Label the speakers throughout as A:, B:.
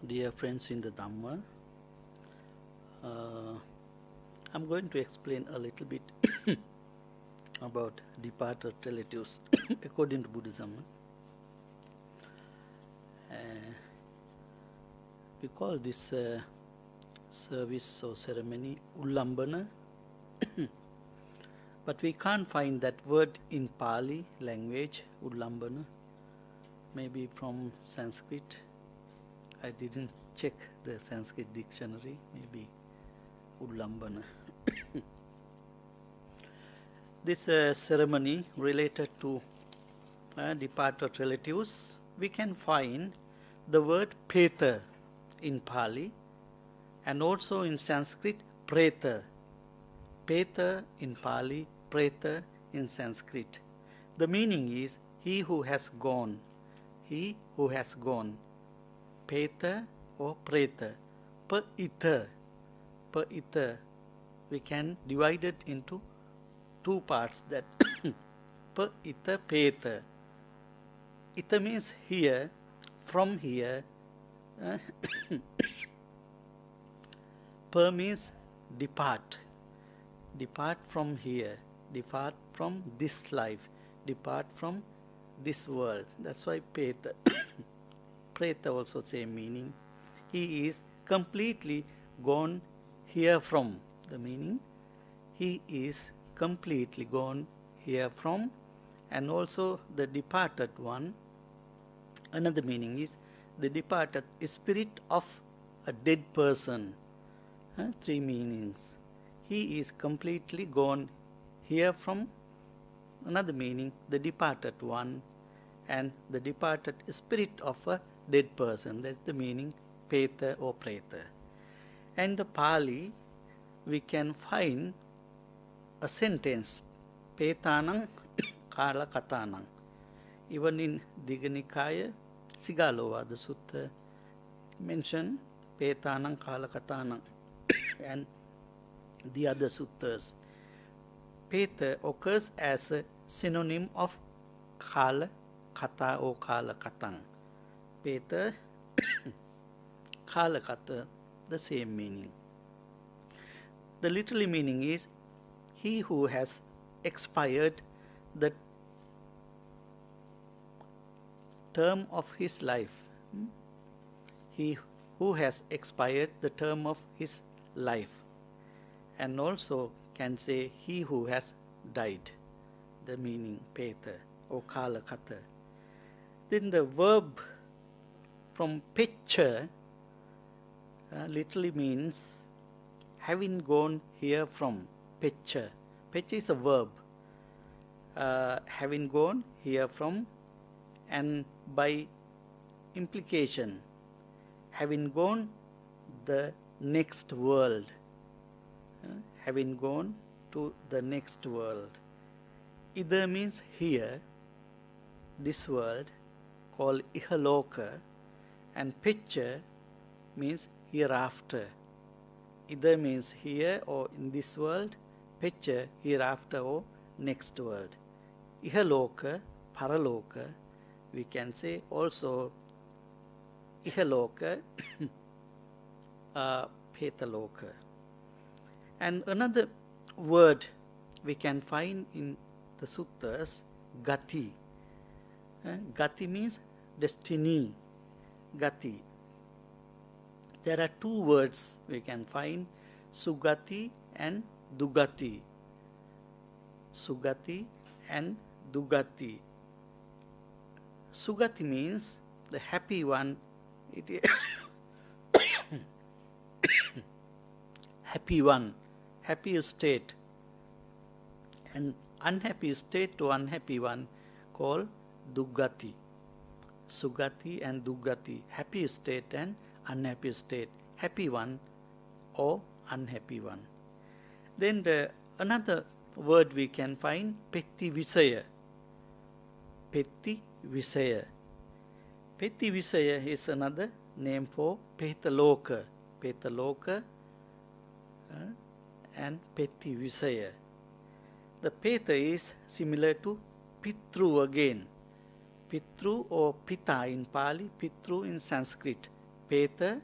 A: Dear friends in the Dhamma, I'm going to explain a little bit about departed relatives according to Buddhism. We call this service or ceremony Ullambana, but we can't find that word in Pali language, Ullambana, maybe from Sanskrit. I didn't check the Sanskrit dictionary, maybe Ullambana. This ceremony related to departed relatives, we can find the word Peta in Pali and also in Sanskrit Preta. Peta in Pali, Preta in Sanskrit. The meaning is he who has gone. He who has gone. Peta or Preta. Per ita. We can divide it into two parts, that per ita Peta. Ita means here, from here. Per means depart. Depart from here. Depart from this life. Depart from this world. That's why Peta. Preta also same meaning. He is completely gone here from. The meaning, he is completely gone here from. And also the departed one. Another meaning is the departed spirit of a dead person. Three meanings. He is completely gone here from. Another meaning, the departed one, and the departed spirit of a dead person. That's the meaning, Peta or Preta. And the Pali, we can find a sentence, Petanang Kala Katanang. Even in Diganikaya, Sigalovada Sutta mention Petanang Kala Katanang and the other suttas. Peta occurs as a synonym of Kala Kata or Kala Katang. Peta, Kala Kata, the same meaning. The literal meaning is he who has expired the term of his life. He who has expired the term of his life. And also can say he who has died. The meaning Peta or Kala Kata. Then the verb from picture literally means having gone here from. Picture. Picture is a verb. Having gone here from, and by implication, having gone the next world. Having gone to the next world. Ida means here, this world, called Ihaloka, and picture means hereafter. Ida means here or in this world, picture hereafter or next world. Ihaloka, Paraloka, we can say also Ihaloka, Petaloka. And another word we can find in the suttas, Gati. Gati means destiny. Gati. There are two words we can find, Sugati and Dugati. Sugati and Dugati. Sugati means the happy one. It is happy one. Happy state, and unhappy state to unhappy one called Dugati. Sugati and Dugati, happy state and unhappy state, happy one or unhappy one. Then another word we can find, Petti Visaya. Petti Visaya. Petti Visaya is another name for Petaloka. Petaloka and Petti Visaya. The Peta is similar to Pitru again. Pitru or Pita in Pali, Pitru in Sanskrit. Peta,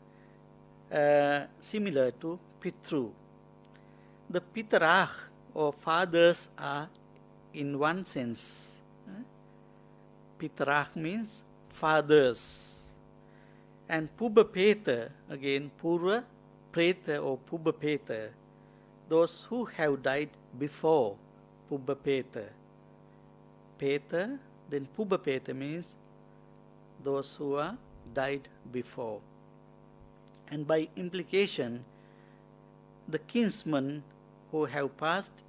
A: similar to Pitru. The Pitarah or fathers are in one sense. Pitarah means fathers. And Pubapeta, again Purva Preta or Pubapeta, those who have died before Pubapeta. Peta, then Pubapeta means those who are died before. And by implication, the kinsmen who have passed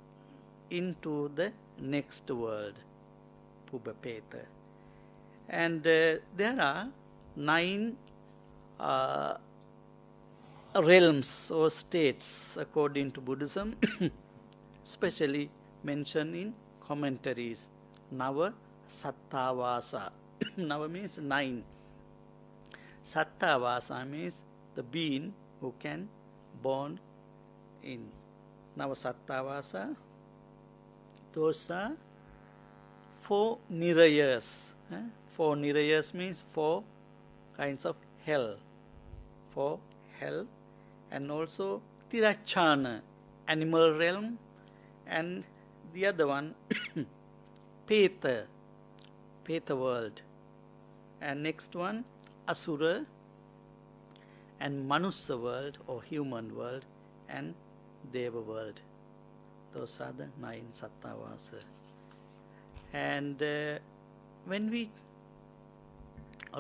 A: into the next world, Pubapeta. And there are 9 realms or states according to Buddhism, especially mentioned in commentaries. Nava Sattavasa. Nava means 9. Sattavasa means the being who can born in Nava Sattavasa. Those are 4 nirayas. 4 nirayas means 4 kinds of hell. 4 hell. And also Tirachana, animal realm. And the other one, Peta, Peta world. And next one, Asura, and Manusya world or human world, and Deva world. Those are the 9 Sattavasa. And when we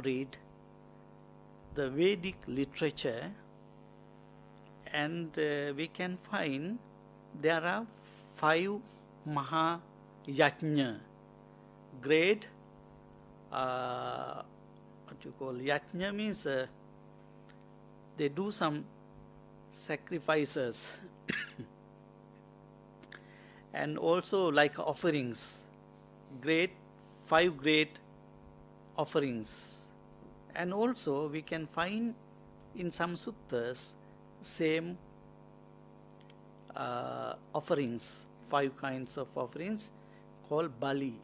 A: read the Vedic literature, and we can find there are 5 Maha Yajna, great, what you call Yajna means they do some sacrifices and also like offerings, 5 great offerings. And also we can find in some suttas same offerings, 5 kinds of offerings called Bali.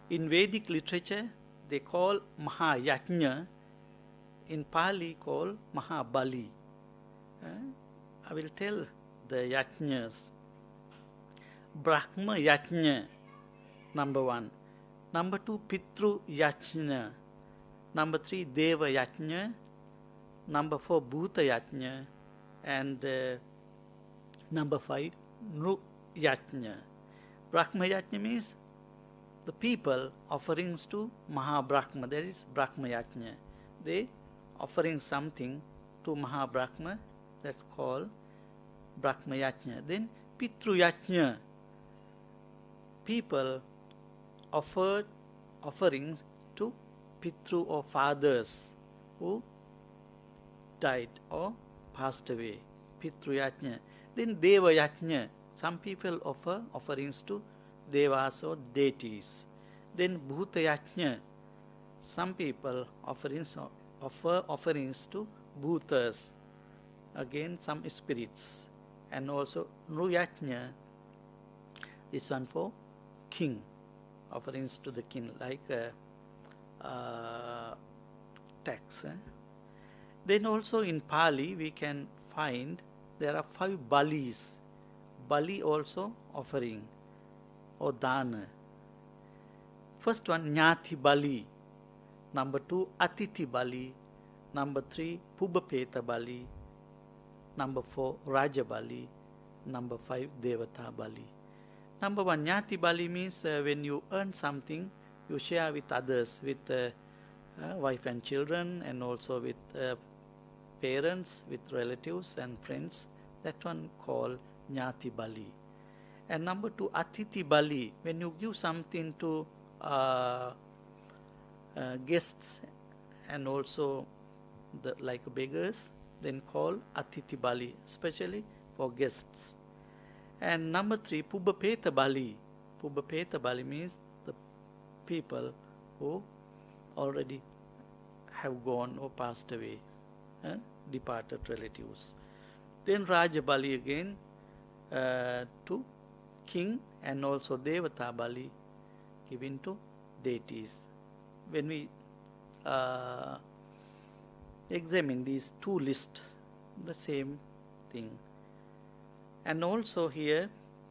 A: In Vedic literature they call Mahayajna, in Pali called Mahabali. I will tell the Yajnas. Brahma Yajna, number 1. Number 2, Pitru Yajna. Number 3, Deva Yajna. Number 4, Bhuta Yajna. And number 5, Nru Yajna. Brahma Yajna means the people offerings to Mahabrahma. There is Brahma Yajna. They offering something to Mahabrahma. That's called Brahma Yajna. Then Pitru Yajna. People offered offerings to Pitru or fathers who died or passed away. Pitru Yajna. Then Deva Yajna. Some people offer offerings to Devas or deities. Then Bhuta Yajna. Some people offer offerings to Bhutas. Again some spirits. And also Nru Yajna. This one for king. Offerings to the king like tax. Then also in Pali we can find there are 5 Balis. Bali also offering or dana. First one Nyati Bali. Number 2 Atiti Bali. Number 3 Pubapeta Bali. Number 4 Raja Bali. Number 5 Devata Bali. Number 1 Nyati Bali means when you earn something you share with others, with wife and children, and also with parents, with relatives and friends. That one called Nyati Bali. And number 2 Atiti Bali, when you give something to guests and also like beggars, then call Atiti Bali, especially for guests. And number 3 Pubapeta Bali. Pubapeta Bali means the people who already have gone or passed away, departed relatives. Then Raja Bali again to king, and also Devata Bali given to deities. When we examine these two lists, the same thing. And also here,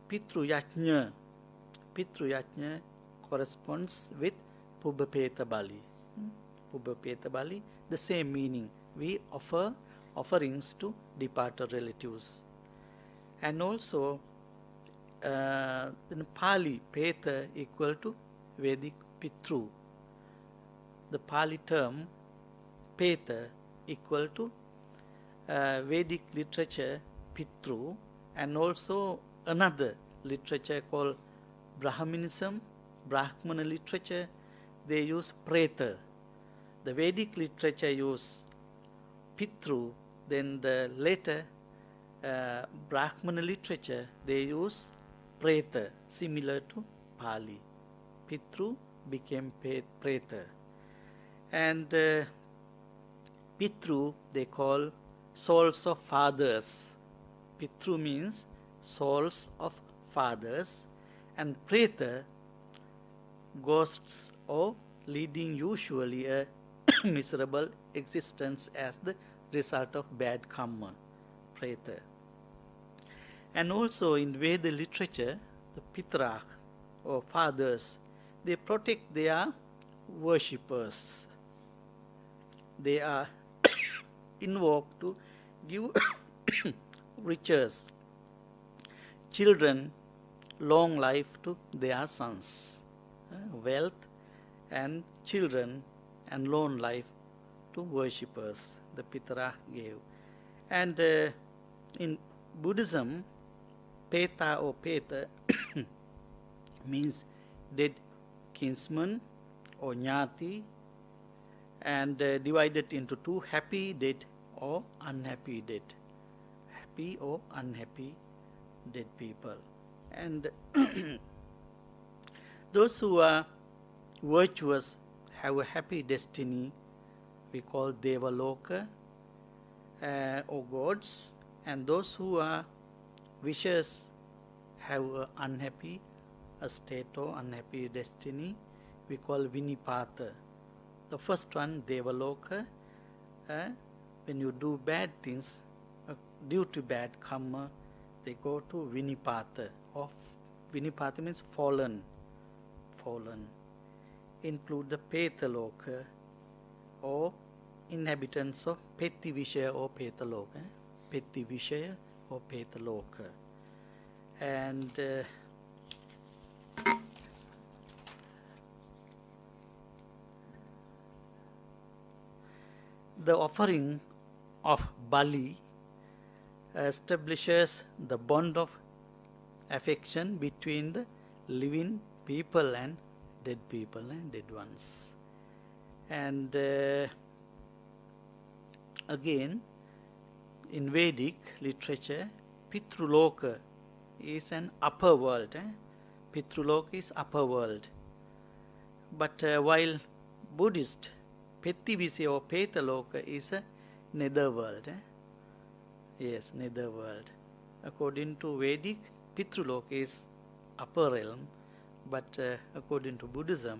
A: Pitru Yajna corresponds with Pubbapeta Bali. Pubbapeta Bali, the same meaning. We offer offerings to departed relatives. And also, in Pali, Peta equal to Vedic Pitru. The Pali term Peta equal to Vedic literature Pitru, and also another literature called Brahmanism, Brahmana literature, they use Preta. The Vedic literature use Pitru, then the later Brahmana literature, they use Preta, similar to Pali. Pitru became Preta. And Pitru they call souls of fathers. Pitru means souls of fathers, and Preta, ghosts or leading usually a miserable existence as the result of bad karma, Preta. And also in Veda literature, the Pitrak or fathers, they protect their worshippers. They are invoked to give riches, children, long life to their sons, wealth and children and long life to worshippers, the Pitrak gave. And in Buddhism, Peta or Peta means dead kinsman or Nyati, and divided into two: happy dead or unhappy dead. Happy or unhappy dead people. And those who are virtuous have a happy destiny, we call Devaloka or gods, and those who are vicious have an unhappy state or unhappy destiny, we call Vinipata. The first one, Devaloka, when you do bad things, due to bad karma, they go to Vinipata. Or Vinipata means fallen. Include the Petaloka or inhabitants of Pettivishaya or Petaloka. Pettivishaya or Petaloka. And the offering of Bali establishes the bond of affection between the living people and dead people and dead ones. And again, in Vedic literature, Pitruloka is an upper world. Pitruloka is upper world. But while Buddhist, Pettivishaya or Petaloka is a nether world. Yes, nether world. According to Vedic, Pitruloka is upper realm, but according to Buddhism,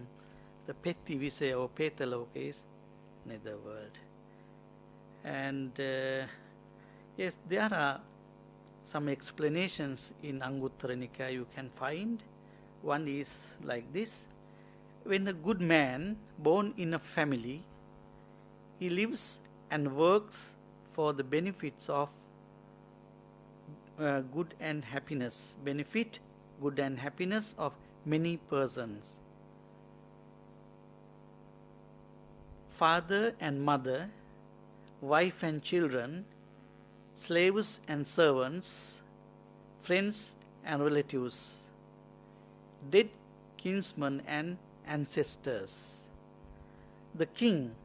A: the Pettivishaya or Petaloka is nether world. And yes, there are some explanations in Anguttara Nikaya you can find. One is like this: when a good man born in a family, he lives and works for the benefits of good and happiness, benefit, good and happiness of many persons. Father and mother, wife and children, slaves and servants, friends and relatives, dead kinsmen and ancestors, the king,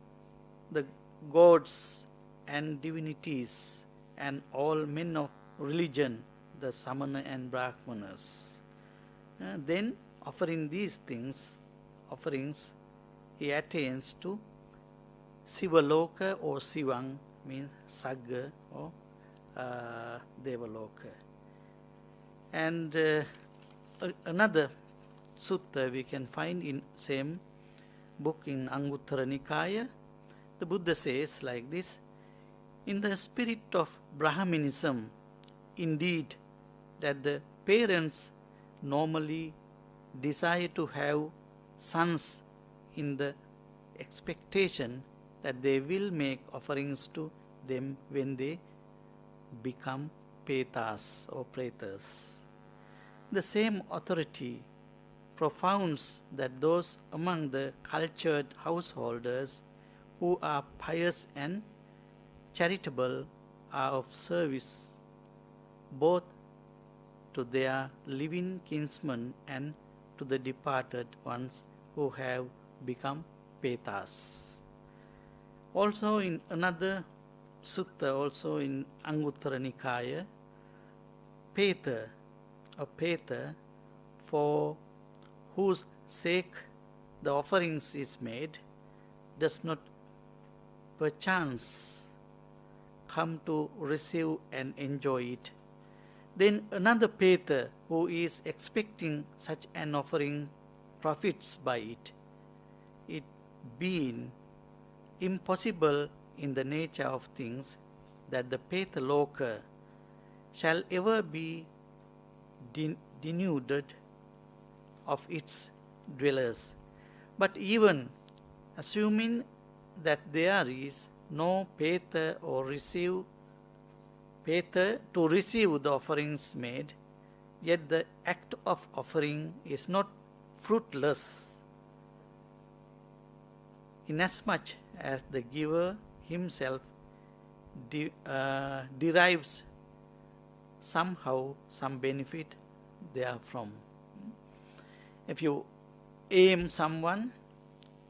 A: the gods and divinities, and all men of religion, the Samana and Brahmanas. Then, offering these offerings, he attains to Sivaloka or Sivang, means Sagga or Devaloka. And another sutta we can find in same book in Anguttara Nikaya. The Buddha says like this: In the spirit of Brahmanism, indeed, that the parents normally desire to have sons in the expectation that they will make offerings to them when they become petas or pretas. The same authority propounds that those among the cultured householders who are pious and charitable are of service both to their living kinsmen and to the departed ones who have become petas. Also in another sutta, also in Anguttara Nikaya, Peta, a Peta for whose sake the offerings is made, does not perchance come to receive and enjoy it. Then another Peta who is expecting such an offering profits by it, it being impossible in the nature of things that the Peta Loka shall ever be denuded of its dwellers. But even assuming that there is no Peta to receive the offerings made, yet the act of offering is not fruitless, inasmuch as the giver himself derives somehow some benefit therefrom. If you aim someone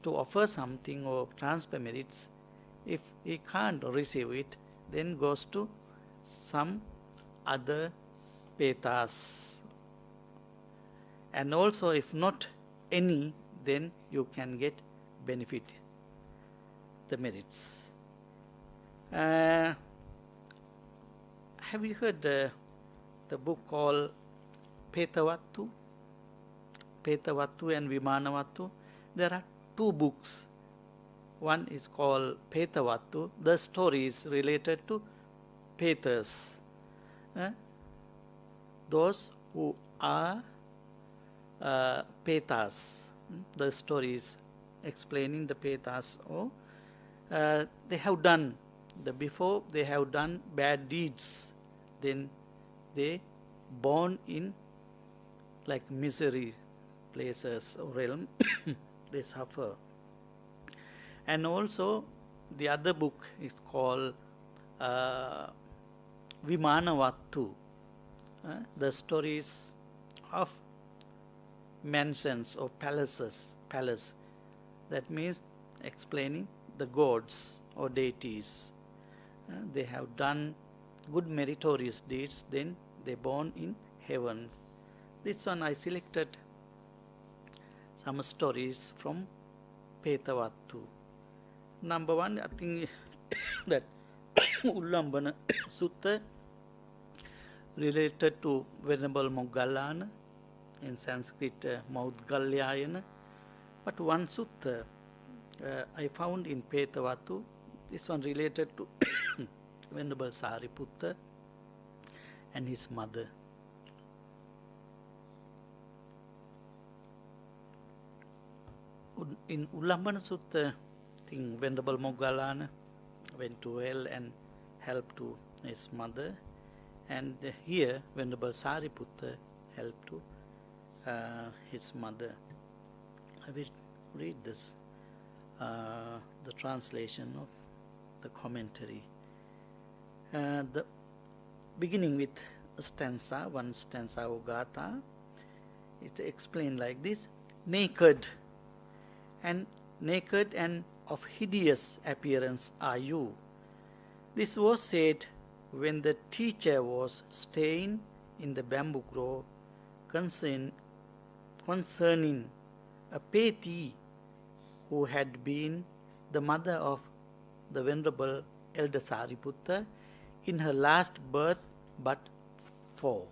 A: to offer something or transfer merits, if he can't receive it, then goes to some other petas. And also if not any, then you can get benefit, the merits. Have you heard the book called Petavattu? Petavattu and Vimanavattu. There are two books. One is called Petavattu. The story is related to Petas. Those who are Petas. The story is explaining the Petas. They have done, before they have done bad deeds, then they born in like misery places or realm, they suffer. And also the other book is called Vimanavattu, the stories of mansions or palaces. That means explaining the gods or deities. They have done good meritorious deeds, then they born in heavens. This one I selected some stories from Petavattu. Number one, I think that Ullambana Sutta related to Venerable Moggallana, in Sanskrit Maudgalyayana. But one sutta I found in Petavattu, this one related to Venerable Sariputta and his mother. In Ullambana Sutta, I think Venerable Moggallana went to hell and helped to his mother, and here Venerable Sariputta helped to his mother. I will read this, the translation of the commentary. The beginning with a stanza, one stanza of Gatha, it explained like this: naked and of hideous appearance are you. This was said when the teacher was staying in the bamboo grove concerning a Peti who had been the mother of the Venerable Elder Sariputta in her last birth but for.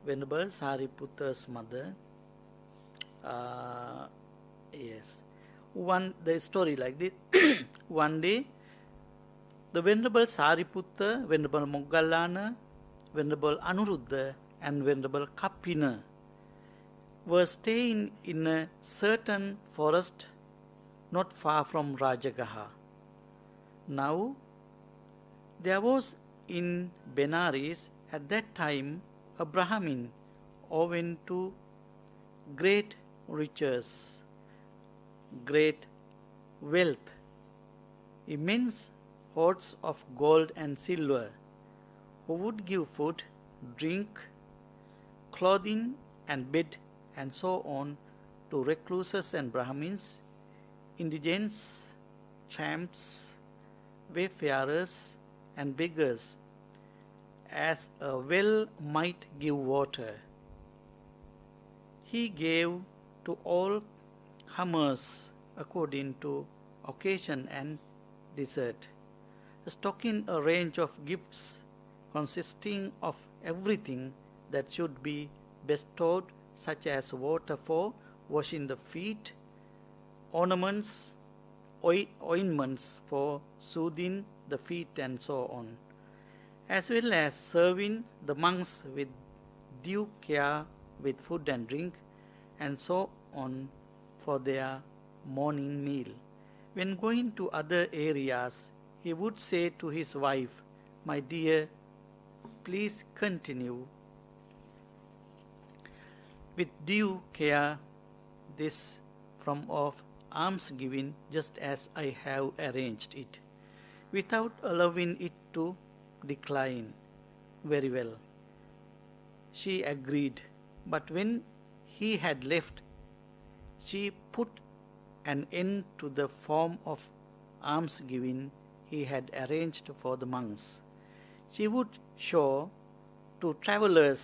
A: Venerable Sariputta's mother, yes. The story like this. One day, The Venerable Sariputta, Venerable Moggallana, Venerable Anuruddha and Venerable Kappina were staying in a certain forest not far from Rajagaha. Now, there was in Benares at that time a Brahmin owing to great riches, great wealth, immense hoards of gold and silver, who would give food, drink, clothing and bed and so on to recluses and Brahmins, indigents, tramps, wayfarers and beggars, as a well might give water. He gave to all comers according to occasion and desert, stocking a range of gifts consisting of everything that should be bestowed, such as water for washing the feet, ornaments, ointments for soothing the feet and so on, as well as serving the monks with due care with food and drink and so on for their morning meal. When going to other areas, he would say to his wife, "My dear, please continue with due care this from of almsgiving just as I have arranged it, without allowing it to decline." Very well. She agreed, but when he had left, she put an end to the form of almsgiving he had arranged for the monks. She would show to travelers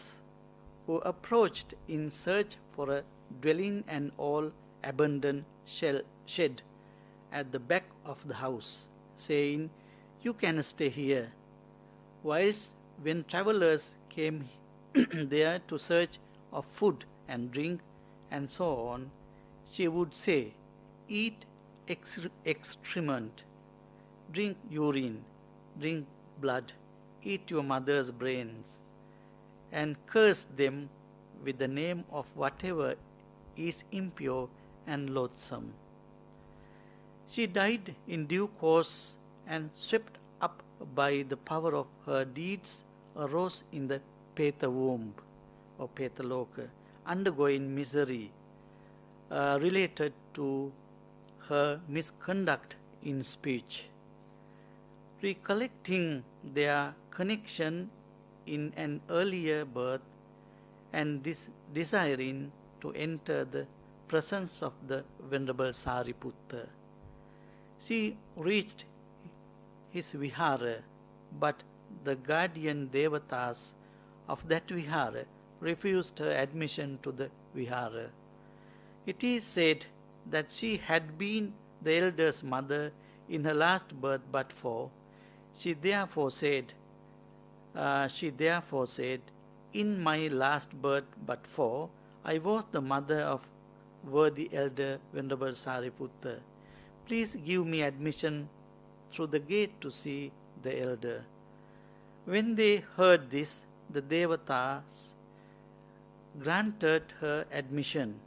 A: who approached in search for a dwelling an all abundant shed at the back of the house, saying, "You can stay here." Whilst when travelers came there to search of food and drink and so on, she would say, "Eat excrement, drink urine, drink blood, eat your mother's brains, and curse them with the name of whatever is impure and loathsome." She died in due course, and swept up by the power of her deeds, arose in the Peta womb or Petaloka, undergoing misery related to her misconduct in speech. Recollecting their connection in an earlier birth and desiring to enter the presence of the Venerable Sariputta, she reached his vihara, but the guardian devatas of that vihara refused her admission to the vihara. It is said that she had been the elder's mother in her last birth but for. She therefore said, "In my last birth but for, I was the mother of worthy elder Venerable Sariputta. Please give me admission through the gate to see the elder." When they heard this, the devatas granted her admission.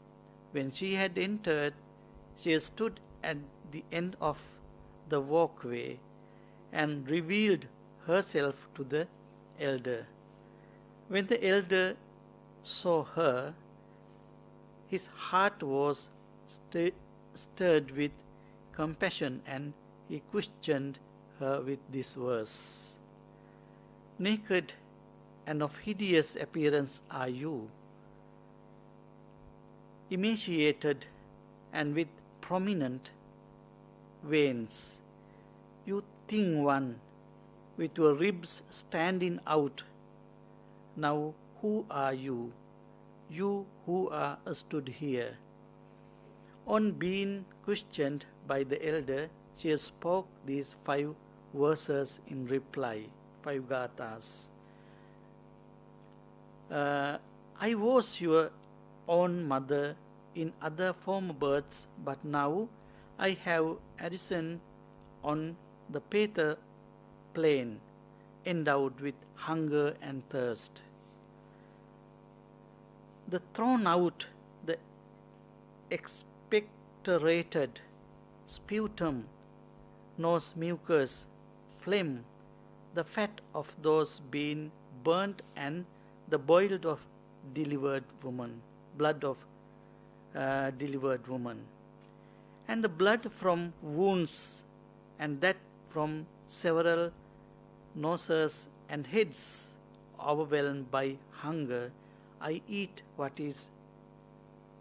A: When she had entered, she stood at the end of the walkway and revealed herself to the elder. When the elder saw her, his heart was stirred with compassion, and he questioned her with this verse: "Naked and of hideous appearance are you, emaciated and with prominent veins, you thin one, with your ribs standing out. Now who are you, you who are stood here?" On being questioned by the elder, she spoke these 5 verses in reply, 5 gathas. "I was your own mother in other former births, but now I have arisen on the Peta plain, endowed with hunger and thirst. The thrown out, the expectorated sputum, nose mucus, phlegm, the fat of those being burnt, and the boiled of delivered woman, blood of delivered woman, and the blood from wounds, and that from several noses and heads overwhelmed by hunger, I eat what is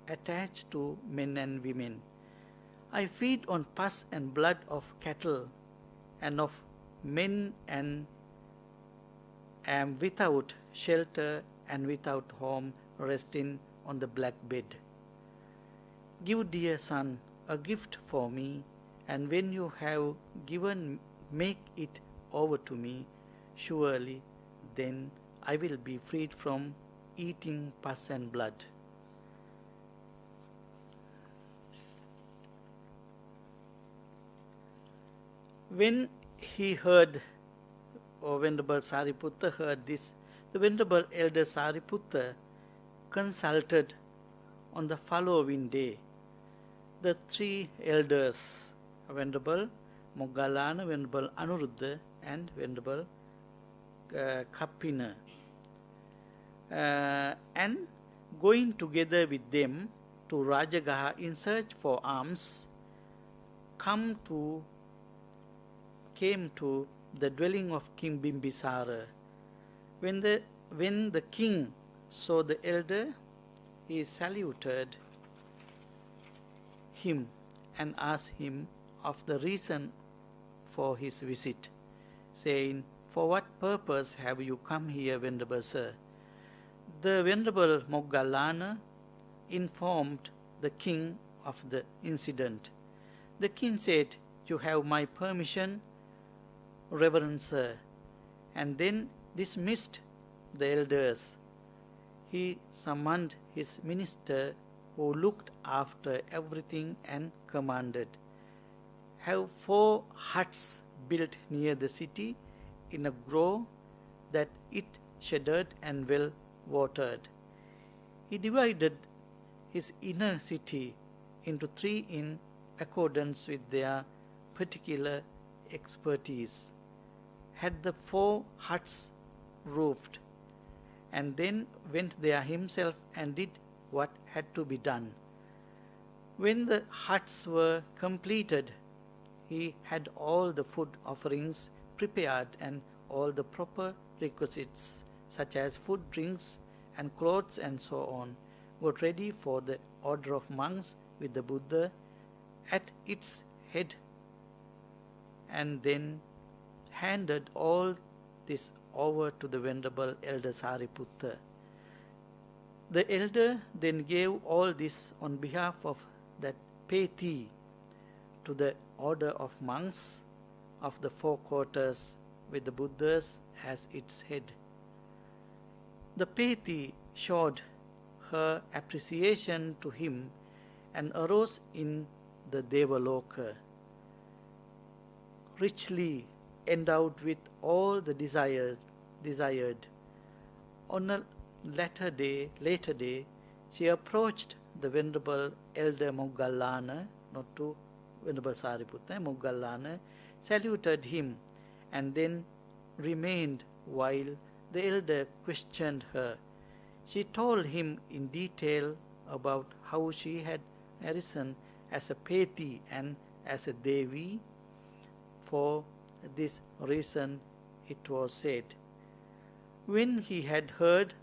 A: attached to men and women. I feed on pus and blood of cattle and of men, and am without shelter and without home, resting on the black bed. Give, dear son, a gift for me, and when you have given, make it over to me. Surely then I will be freed from eating pus and blood. When he heard, or Venerable Sariputta heard this, the Venerable Elder Sariputta consulted on the following day the three elders, Venerable Moggallana, Venerable Anuruddha, and Venerable Kappina, and going together with them to Rajagaha in search for alms, came to the dwelling of King Bimbisara. When the king saw the elder, he saluted him and asked him of the reason for his visit, saying, "For what purpose have you come here, Venerable Sir?" The Venerable Moggallana informed the king of the incident. The king said, "You have my permission, Reverend Sir," and then dismissed the elders. He summoned his minister, who looked after everything, and commanded, "Have 4 huts built near the city in a grove that it shaded and well watered." He divided his inner city into 3 in accordance with their particular expertise, had the 4 huts roofed, and then went there himself and did what had to be done. When the huts were completed, he had all the food offerings prepared and all the proper requisites, such as food, drinks, and clothes, and so on, got ready for the order of monks with the Buddha at its head, and then handed all this over to the Venerable Elder Sariputta. The elder then gave all this on behalf of that Peti to the order of monks of the 4 quarters with the Buddhas as its head. The Peti showed her appreciation to him and arose in the Devaloka, richly endowed with all the desired. On a later day, she approached the Venerable Elder Moggallana, not to Venerable Sariputta, Moggallana, saluted him, and then remained while the elder questioned her. She told him in detail about how she had arisen as a Peti and as a Devi. For this reason, it was said, when he had heard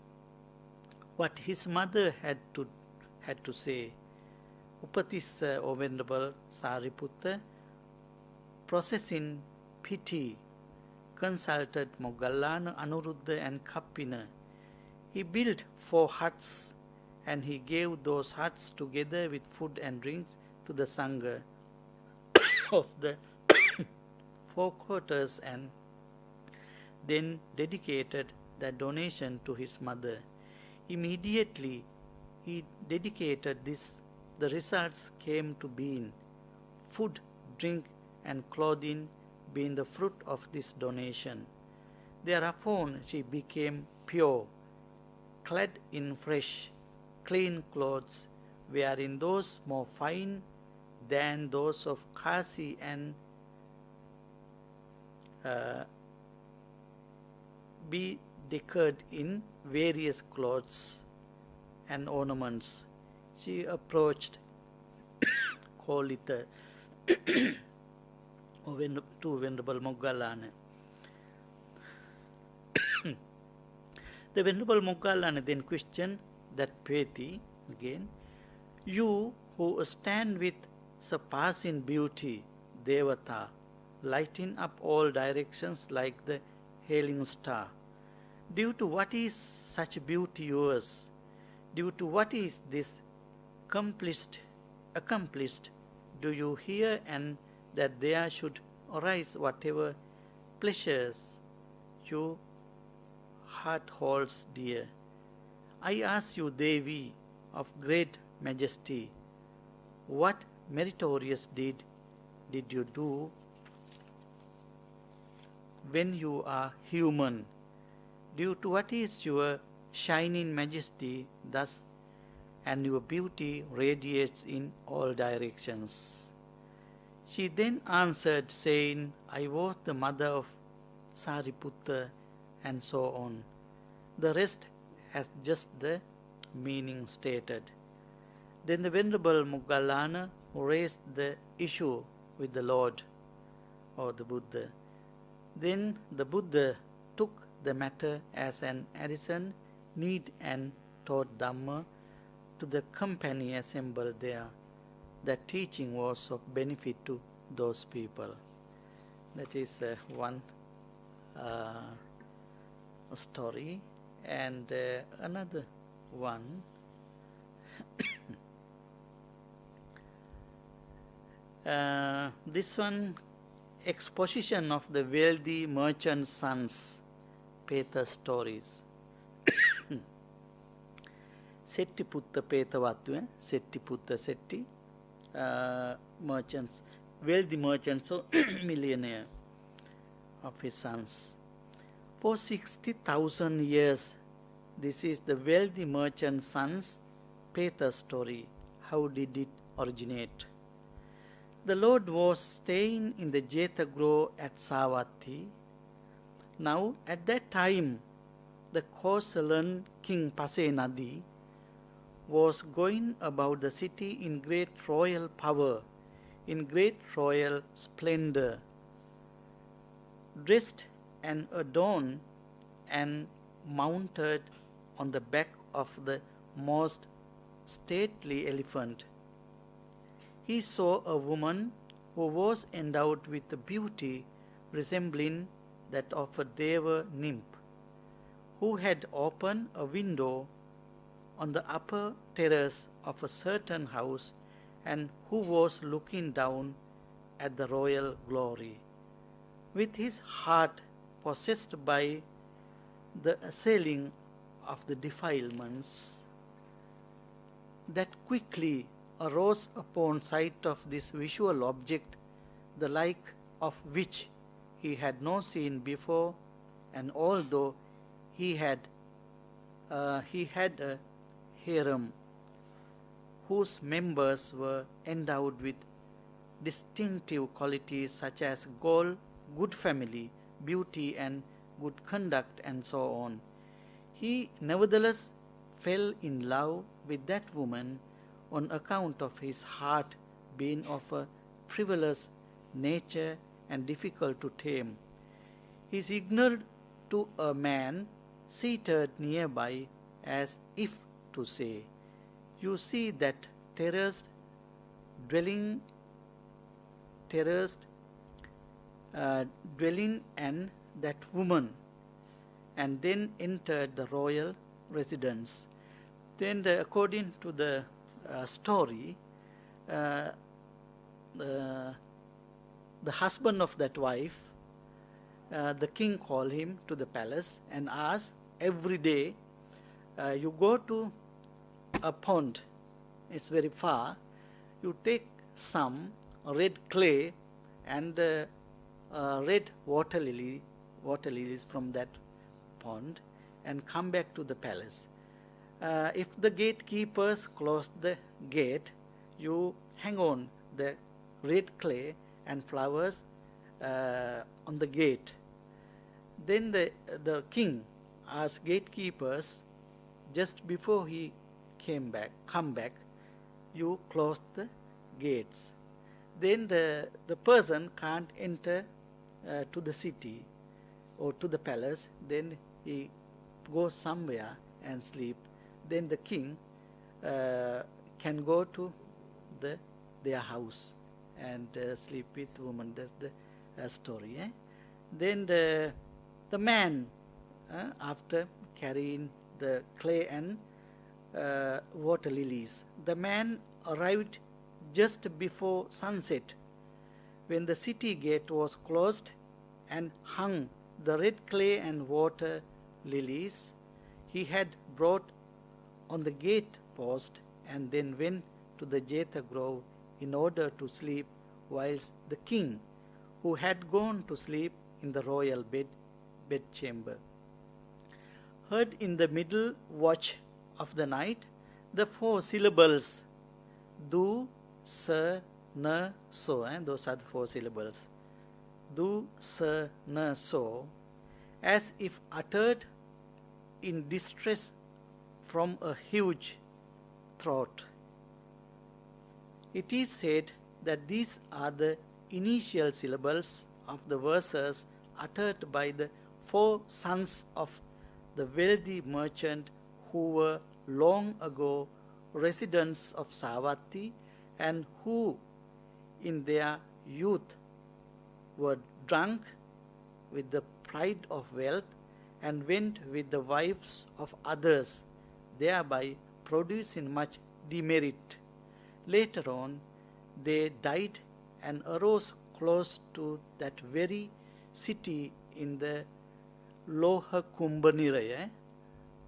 A: what his mother had to say, Upatissa, or Venerable Sariputta, processing pity, consulted Moggallana, Anuruddha, and Kappina. He built 4 huts, and he gave those huts together with food and drinks to the Sangha of the 4 quarters, and then dedicated the donation to his mother. Immediately he dedicated this, the results came to being: food, drink, and clothing been the fruit of this donation. Thereupon she became pure, clad in fresh, clean clothes, wherein those more fine than those of Kasi and be decorated in various clothes and ornaments. She approached Kolita to Venerable Moggallana. The Venerable Moggallana then questioned that Peti again, "You who stand with surpassing beauty, Devata, lighting up all directions like the hailing star, due to what is such beauty yours? Due to what is this accomplished, do you hear and that there should arise whatever pleasures your heart holds dear? I ask you, Devi of great majesty, what meritorious deed did you do when you are human? Due to what is your shining majesty thus, and your beauty radiates in all directions?" She then answered, saying, "I was the mother of Sariputta," and so on. The rest has just the meaning stated. Then the Venerable Moggallana raised the issue with the Lord or the Buddha. Then the Buddha took the matter as an addition need and taught Dhamma to the company assembled there. That teaching was of benefit to those people. That is one story. And another one. This one, exposition of the wealthy merchant sons, Peta stories. Setti Putta Peta Vattu, Setti Putta Setti, merchants, wealthy merchants, so millionaire of his sons. For 60,000 years, this is the wealthy merchant sons, Peta story. How did it originate? The Lord was staying in the Jetha Grove at Savatthi. Now, at that time, the Kosalan king Pasenadi was going about the city in great royal power, in great royal splendor, dressed and adorned and mounted on the back of the most stately elephant. He saw a woman who was endowed with a beauty resembling that of a Deva nymph, who had opened a window on the upper terrace of a certain house and who was looking down at the royal glory. With his heart possessed by the assailing of the defilements that quickly arose upon sight of this visual object, the like of which he had not seen before, and although he had a harem whose members were endowed with distinctive qualities such as gold, good family, beauty, and good conduct, and so on, he nevertheless fell in love with that woman on account of his heart being of a frivolous nature and difficult to tame. He signaled to a man seated nearby as if to say, "You see that terraced dwelling and that woman," and then entered the royal residence. Then, according to the story, the husband of that wife, the king called him to the palace and asked, every day, you go to a pond, it's very far, you take some red clay and red water lilies from that pond and come back to the palace. If the gatekeepers close the gate, you hang on the red clay and flowers on the gate. Then the king asked gatekeepers, just before he come back, you close the gates. Then the person can't enter to the city or to the palace. Then he goes somewhere and sleep. Then the king can go to their house and sleep with woman. That's the story. Then the man, after carrying the clay and water lilies, the man arrived just before sunset, when the city gate was closed, and hung the red clay and water lilies he had brought on the gate post, and then went to the Jetha grove in order to sleep, whilst the king, who had gone to sleep in the royal bedchamber, heard in the middle watch of the night the 4 syllables Du, Sa, Na, So. Those are the 4 syllables. Du, Sa, Na, So, as if uttered in distress from a huge throat. It is said that these are the initial syllables of the verses uttered by the 4 sons of the wealthy merchant who were long ago residents of Savatthi, and who in their youth were drunk with the pride of wealth and went with the wives of others, thereby producing much demerit. Later on, they died and arose close to that very city in the Loha Kumbha Niraya,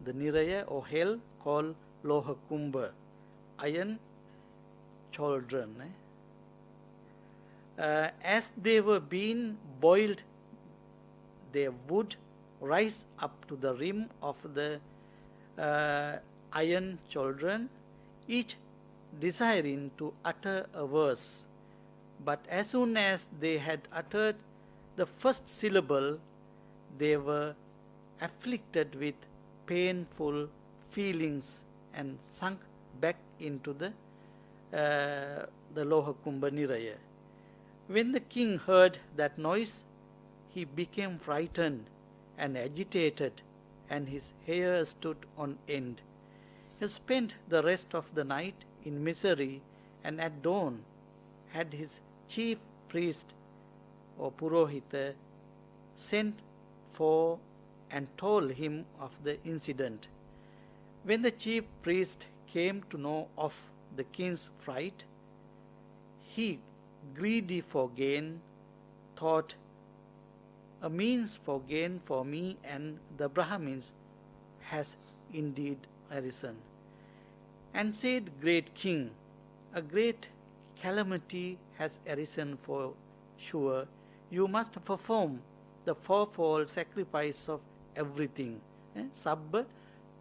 A: the Niraya or hell called Loha Kumbha, iron children. As they were being boiled, they would rise up to the rim of the iron children, each desiring to utter a verse. But as soon as they had uttered the first syllable, they were afflicted with painful feelings and sunk back into the Loha Kumbha Niraya. When the king heard that noise, he became frightened and agitated, and his hair stood on end. He spent the rest of the night in misery, and at dawn had his chief priest or Purohita sent for and told him of the incident. When the chief priest came to know of the king's fright, he, greedy for gain, thought, a means for gain for me and the Brahmins has indeed arisen, and said, Great king, a great calamity has arisen for sure. You must perform the 4-fold sacrifice of everything. Sabba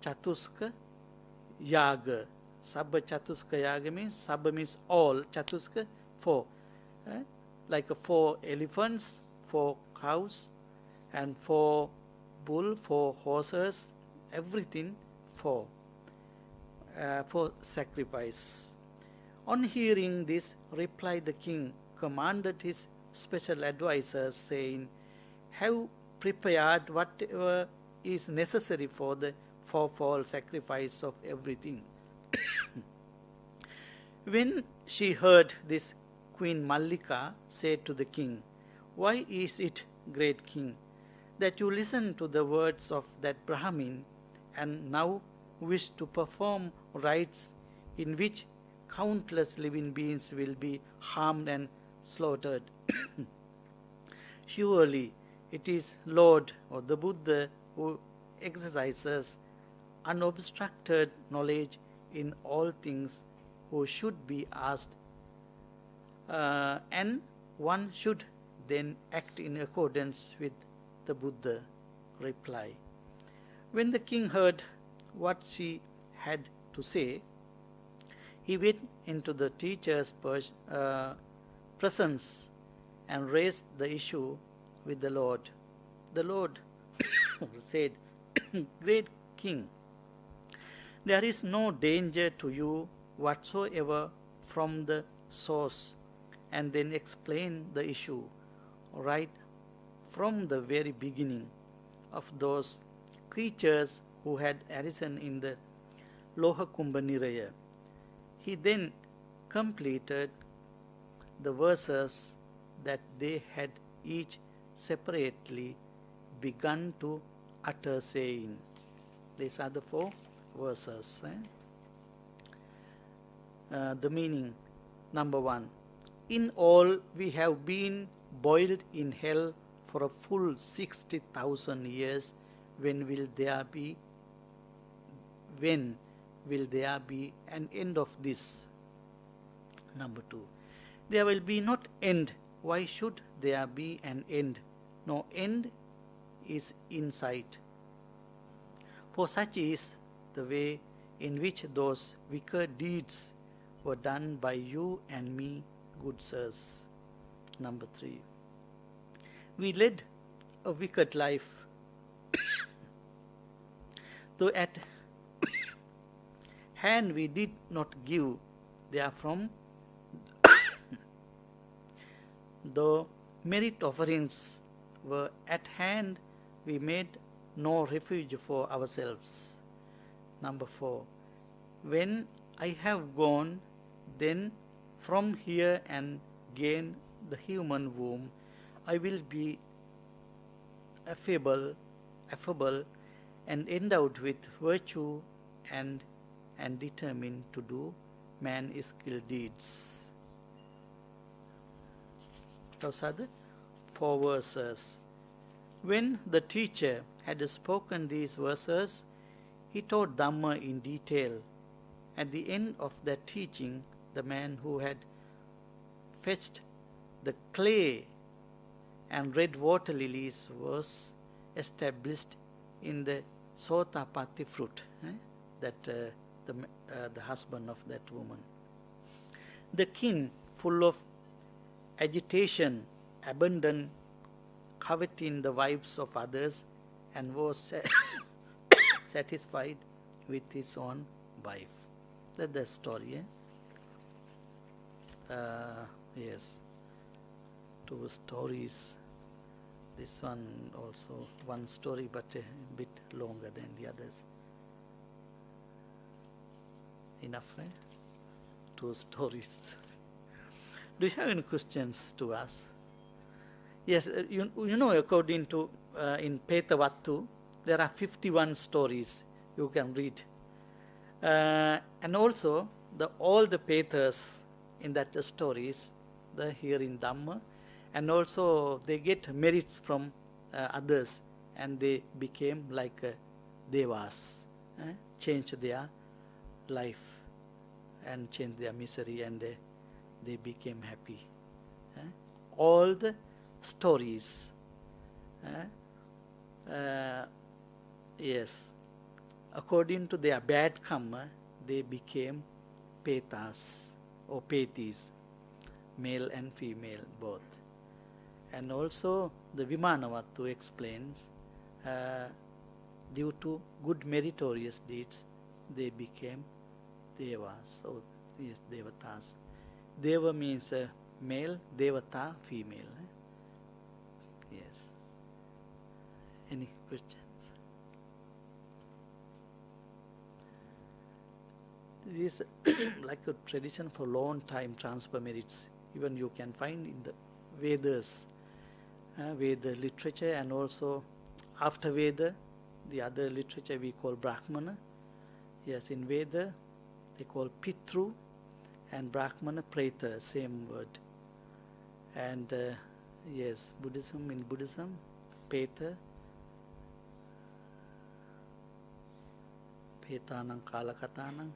A: Chatuska Yaga. Sabba Chatuska Yaga means, Sabba means all, Chatuska 4. Like 4 elephants, 4 cows, and 4 bull, 4 horses, everything 4 for sacrifice. On hearing this, replied the king, commanded his special advisers, saying, have prepared whatever is necessary for the 4-fold sacrifice of everything. When she heard this, Queen Mallika said to the king, why is it, great king, that you listen to the words of that Brahmin and now wish to perform rites in which countless living beings will be harmed and slaughtered? Surely it is Lord or the Buddha who exercises unobstructed knowledge in all things, who should be asked, and one should then act in accordance with the Buddha reply. When the king heard what she had to say, he went into the teacher's presence and raised the issue with the Lord. The Lord said, Great king, there is no danger to you whatsoever from the source, and then explain the issue right from the very beginning of those creatures who had arisen in the Loha Kumbha Niraya. He then completed the verses that they had each separately begun to utter, saying. These are the 4 verses. The meaning, number 1. In all, we have been boiled in hell for a full 60,000 years. When will there be an end of this? Number 2. There will be not end. Why should there be an end? No end is in sight. For such is the way in which those wicked deeds were done by you and me, good sirs. Number 3. We led a wicked life, though at hand we did not give therefrom. Though merit offerings were at hand, we made no refuge for ourselves. Number 4. When I have gone, then from here and gain the human womb, I will be affable and endowed with virtue and determined to do man-skilled deeds. Those are the 4 verses. When the teacher had spoken these verses, he taught Dhamma in detail. At the end of that teaching, the man who had fetched the clay and red water lilies was established in the Sotapatti fruit, the husband of that woman. The king, full of agitation, abandoned coveting the wives of others and was satisfied with his own wife. That's the story. Yes, 2 stories. This one also 1 story, but a bit longer than the others. Enough, right? 2 stories. Do you have any questions to ask? Yes, you know, according to in Petavattu, there are 51 stories you can read. And also, all the Petas in that stories, they're here in Dhamma, and also they get merits from others, and they became like devas, changed their life and changed their misery, and they became happy. All the stories, yes, according to their bad karma, they became petas or petis, male and female both. And also the Vimalajothi explains, due to good meritorious deeds, they became devas, or yes, devatas. Deva means male, devata female. Yes. Any questions? This is like a tradition for long time, transfer merits. Even you can find in the Vedas, Veda literature, and also after Veda, the other literature we call Brahmana. Yes, in Veda they call Pitru, and Brahmana Preta, same word. And yes, Buddhism, in Buddhism, Peta, Petanang Kalakatanang,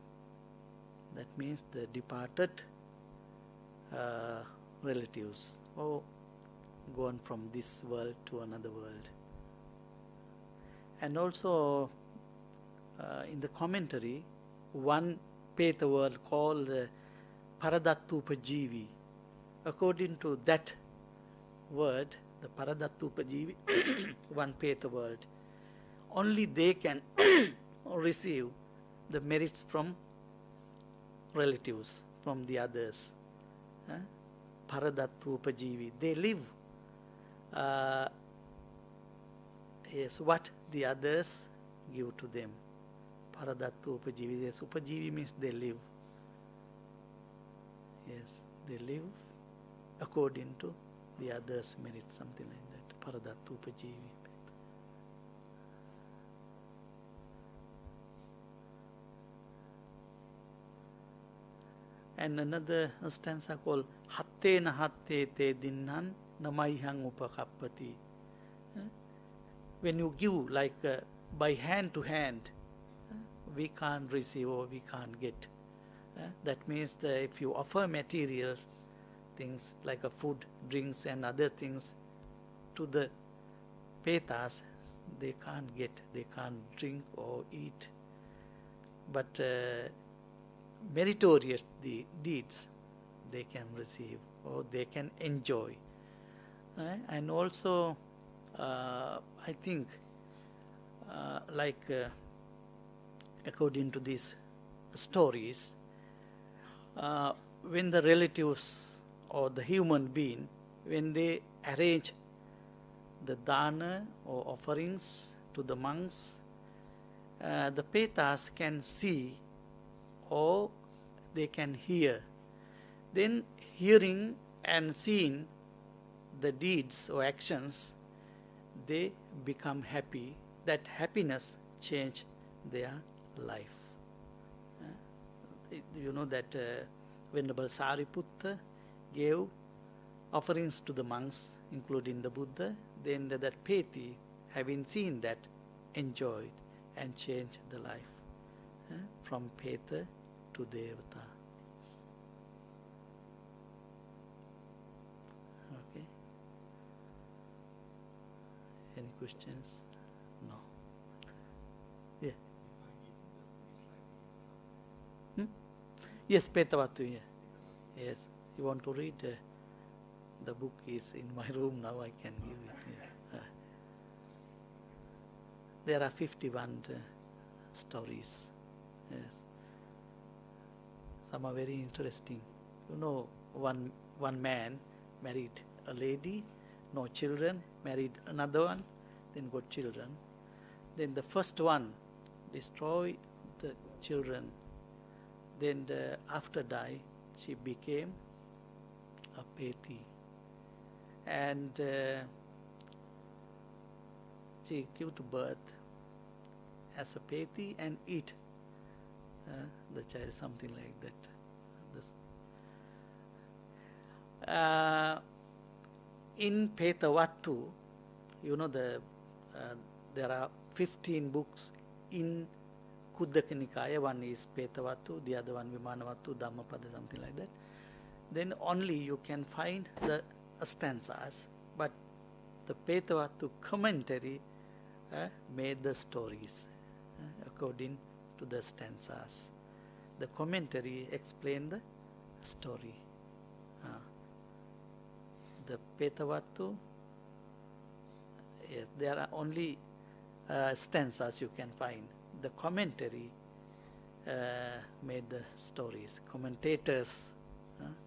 A: that means the departed relatives. Oh, gone from this world to another world. And also in the commentary, one Peta word called Paradattupajivi. According to that word, the Paradattupajivi, one Peta word, only they can receive the merits from relatives, from the others. Paradattupajivi. They live yes, what the others give to them. Paradattupajivi. Yes, upajivi means they live. Yes, they live according to the others' merit, something like that. Paradattupajivi. And another stanza called Hatte nahatte te dinnan namaihang upakappati. When you give like by hand to hand, we can't receive or we can't get. That means that if you offer material things like a food, drinks and other things to the Petas, they can't get, they can't drink or eat. But meritorious deeds they can receive or they can enjoy. And also I think according to these stories, when the relatives or the human being, when they arrange the dana or offerings to the monks, the Petas can see or they can hear. Then hearing and seeing the deeds or actions, they become happy. That happiness change their life. You know that Venerable Sariputta gave offerings to the monks, including the Buddha. Then that Peti, having seen that, enjoyed and changed the life from Peta to Devata. Okay. Any questions? No. Yeah. Yes, Petavatu. Yeah. Yes. You want to read? The book is in my room now. I can give it. Yeah. There are 51 stories. Yes. Some are very interesting. You know, one man married a lady, no children, married another one, then got children. Then the first one destroyed the children. Then after die, she became a Peti. And she gave to birth as a Peti and eat the child, something like that. In Petavatu, you know, there are 15 books in Kuddaka Nikaya. One is Petavatu, the other one Vimanavatu, Dhammapada, something like that. Then only you can find the stanzas, but the Petavatu commentary made the stories according to the stanzas. The commentary explained the story. The Petavatu, yes, there are only stanzas you can find. The commentary made the stories. Commentators,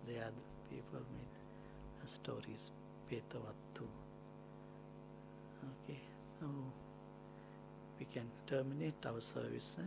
A: they are the people made stories. Petavatu. Okay, now we can terminate our service.